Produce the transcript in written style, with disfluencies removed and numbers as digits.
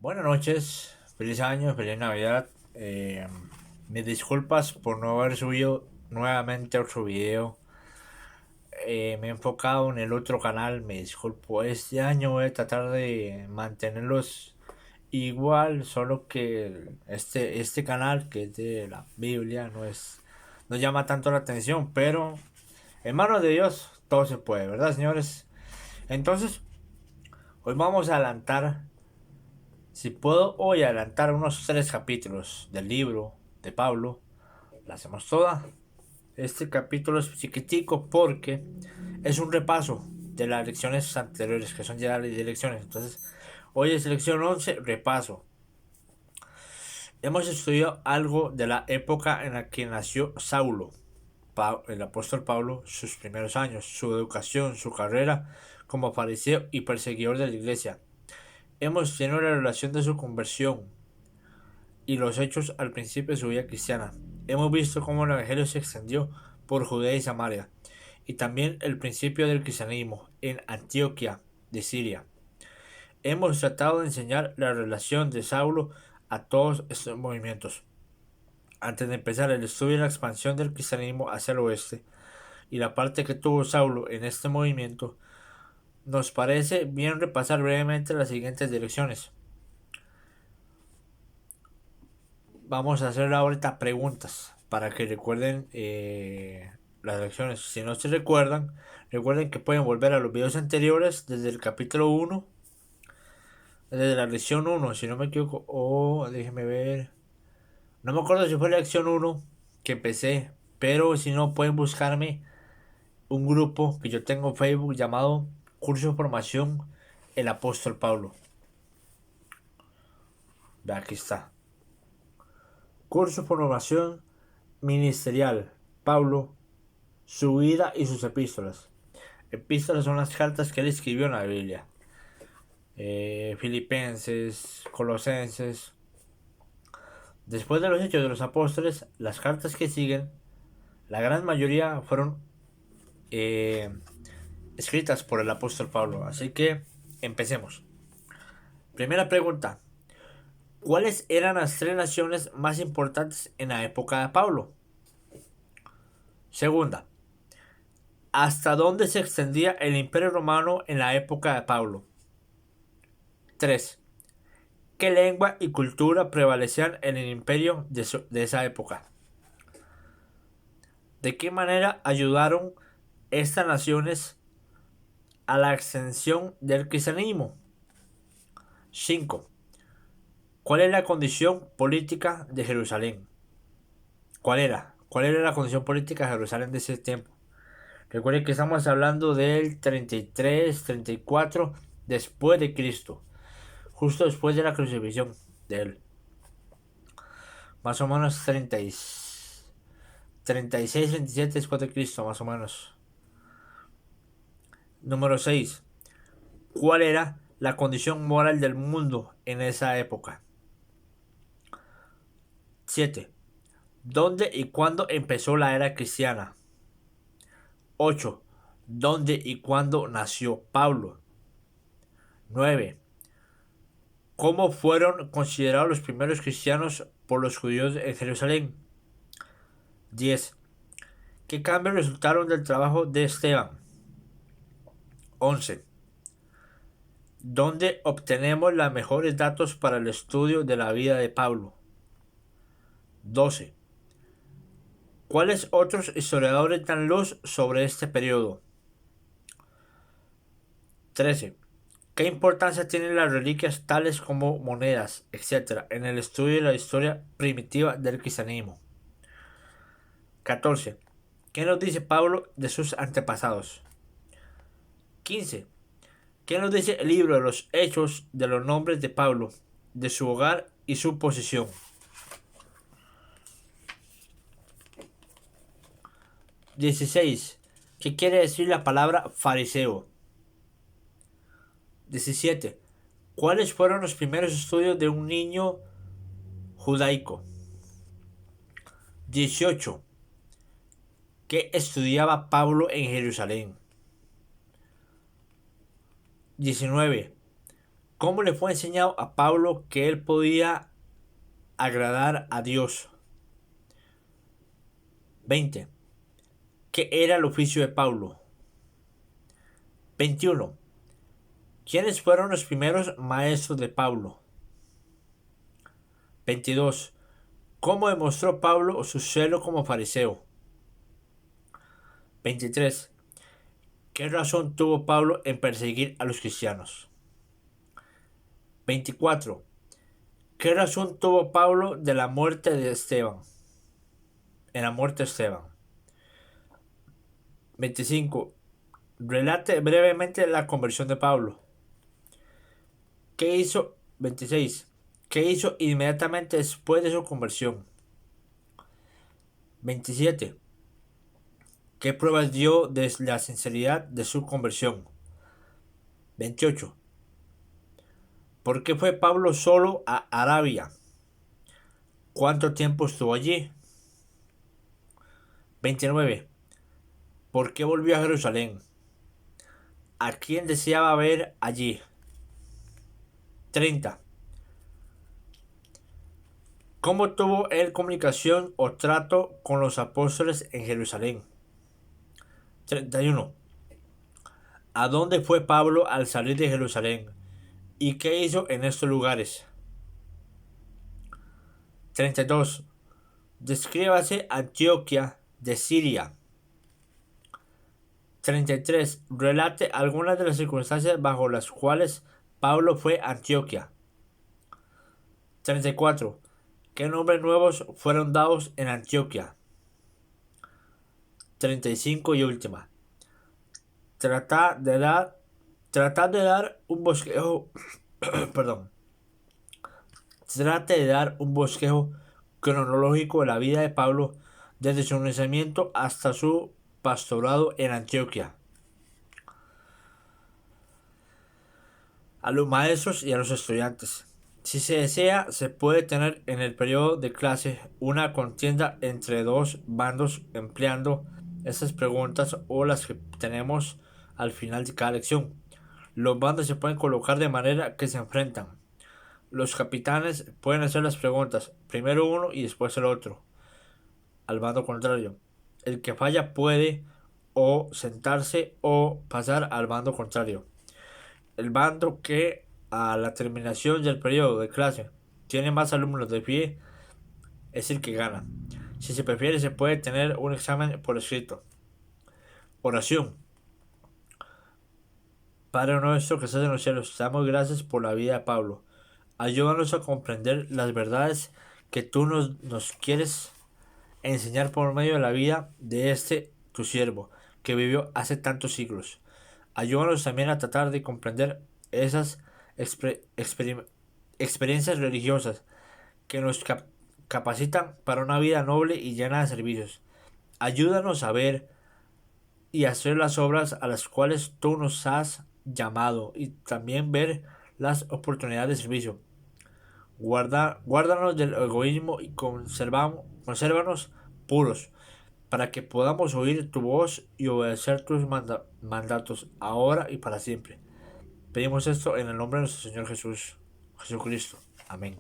Buenas noches, feliz año, feliz Navidad. Mis disculpas por no haber subido nuevamente otro video. Me he enfocado en el otro canal, me disculpo. Este año voy a tratar de mantenerlos igual, solo que este canal, que es de la Biblia, no llama tanto la atención, pero en manos de Dios todo se puede, ¿verdad, señores? Entonces, hoy vamos a adelantar. Si puedo hoy adelantar unos 3 capítulos del libro de Pablo, la hacemos toda. Este capítulo es chiquitico porque es un repaso de las lecciones anteriores, que son ya las lecciones. Entonces, hoy es lección 11, repaso. Hemos estudiado algo de la época en la que nació Saulo, el apóstol Pablo, sus primeros años, su educación, su carrera como fariseo y perseguidor de la iglesia. Hemos tenido la relación de su conversión y los hechos al principio de su vida cristiana. Hemos visto cómo el Evangelio se extendió por Judea y Samaria, y también el principio del cristianismo en Antioquía de Siria. Hemos tratado de enseñar la relación de Saulo a todos estos movimientos. Antes de empezar el estudio de la expansión del cristianismo hacia el oeste y la parte que tuvo Saulo en este movimiento, nos parece bien repasar brevemente las siguientes direcciones. Vamos a hacer ahorita preguntas para que recuerden las lecciones. Si no se recuerdan, recuerden que pueden volver a los videos anteriores desde el capítulo 1, desde la lección 1, si no me equivoco. O déjenme ver. No me acuerdo si fue la lección 1 que empecé, pero si no, pueden buscarme un grupo que yo tengo en Facebook llamado Curso de Formación El Apóstol Pablo. Ve, aquí está. Curso de Formación Ministerial Pablo, su vida y sus epístolas. Epístolas son las cartas que él escribió en la Biblia. Filipenses, Colosenses. Después de los Hechos de los Apóstoles, las cartas que siguen, la gran mayoría fueron eh, escritas por el apóstol Pablo. Así que empecemos. Primera pregunta. ¿Cuáles eran las 3 naciones más importantes en la época de Pablo? Segunda. ¿Hasta dónde se extendía el Imperio Romano en la época de Pablo? 3. ¿Qué lengua y cultura prevalecían en el imperio de esa época? ¿De qué manera ayudaron estas naciones a la extensión del cristianismo? 5. ¿Cuál es la condición política de Jerusalén? ¿Cuál era? ¿Cuál era la condición política de Jerusalén de ese tiempo? Recuerden que estamos hablando del 33, 34 después de Cristo, justo después de la crucifixión de él. Más o menos 36, 37 después de Cristo, más o menos. Número 6. ¿Cuál era la condición moral del mundo en esa época? 7. ¿Dónde y cuándo empezó la era cristiana? 8. ¿Dónde y cuándo nació Pablo? 9. ¿Cómo fueron considerados los primeros cristianos por los judíos en Jerusalén? 10. ¿Qué cambios resultaron del trabajo de Esteban? 11. ¿Dónde obtenemos los mejores datos para el estudio de la vida de Pablo? 12. ¿Cuáles otros historiadores dan luz sobre este periodo? 13. ¿Qué importancia tienen las reliquias tales como monedas, etcétera, en el estudio de la historia primitiva del cristianismo? 14. ¿Qué nos dice Pablo de sus antepasados? 15. ¿Qué nos dice el libro de los Hechos de los nombres de Pablo, de su hogar y su posición? 16. ¿Qué quiere decir la palabra fariseo? 17. ¿Cuáles fueron los primeros estudios de un niño judaico? 18. ¿Qué estudiaba Pablo en Jerusalén? 19. ¿Cómo le fue enseñado a Pablo que él podía agradar a Dios? 20. ¿Qué era el oficio de Pablo? 21. ¿Quiénes fueron los primeros maestros de Pablo? 22. ¿Cómo demostró Pablo su celo como fariseo? 23. ¿Qué razón tuvo Pablo en perseguir a los cristianos? 24. ¿Qué razón tuvo Pablo de la muerte de Esteban? En la muerte de Esteban. 25. Relate brevemente la conversión de Pablo. ¿Qué hizo? 26. ¿Qué hizo inmediatamente después de su conversión? 27. ¿Qué pruebas dio de la sinceridad de su conversión? 28. ¿Por qué fue Pablo solo a Arabia? ¿Cuánto tiempo estuvo allí? 29. ¿Por qué volvió a Jerusalén? ¿A quién deseaba ver allí? 30. ¿Cómo tuvo él comunicación o trato con los apóstoles en Jerusalén? 31. ¿A dónde fue Pablo al salir de Jerusalén? ¿Y qué hizo en estos lugares? 32. Descríbase Antioquía de Siria. 33. Relate algunas de las circunstancias bajo las cuales Pablo fue a Antioquía. 34. ¿Qué nombres nuevos fueron dados en Antioquía? 35 y última. Tratar de dar un bosquejo perdón. Trate de dar un bosquejo cronológico de la vida de Pablo desde su nacimiento hasta su pastorado en Antioquía. A los maestros y a los estudiantes. Si se desea, se puede tener en el periodo de clase una contienda entre dos bandos empleando estas preguntas o las que tenemos al final de cada lección. Los bandos se pueden colocar de manera que se enfrentan. Los capitanes pueden hacer las preguntas, primero uno y después el otro, al bando contrario. El que falla puede o sentarse o pasar al bando contrario. El bando que a la terminación del periodo de clase tiene más alumnos de pie es el que gana. Si se prefiere, se puede tener un examen por escrito. Oración. Padre nuestro que estás en los cielos, te damos gracias por la vida de Pablo. Ayúdanos a comprender las verdades que tú nos quieres enseñar por medio de la vida de este tu siervo, que vivió hace tantos siglos. Ayúdanos también a tratar de comprender esas experiencias religiosas que nos capacitan para una vida noble y llena de servicios. Ayúdanos a ver y hacer las obras a las cuales tú nos has llamado y también ver las oportunidades de servicio. Guárdanos del egoísmo y consérvanos puros, para que podamos oír tu voz y obedecer tus mandatos ahora y para siempre. Pedimos esto en el nombre de nuestro Señor Jesucristo. Amén.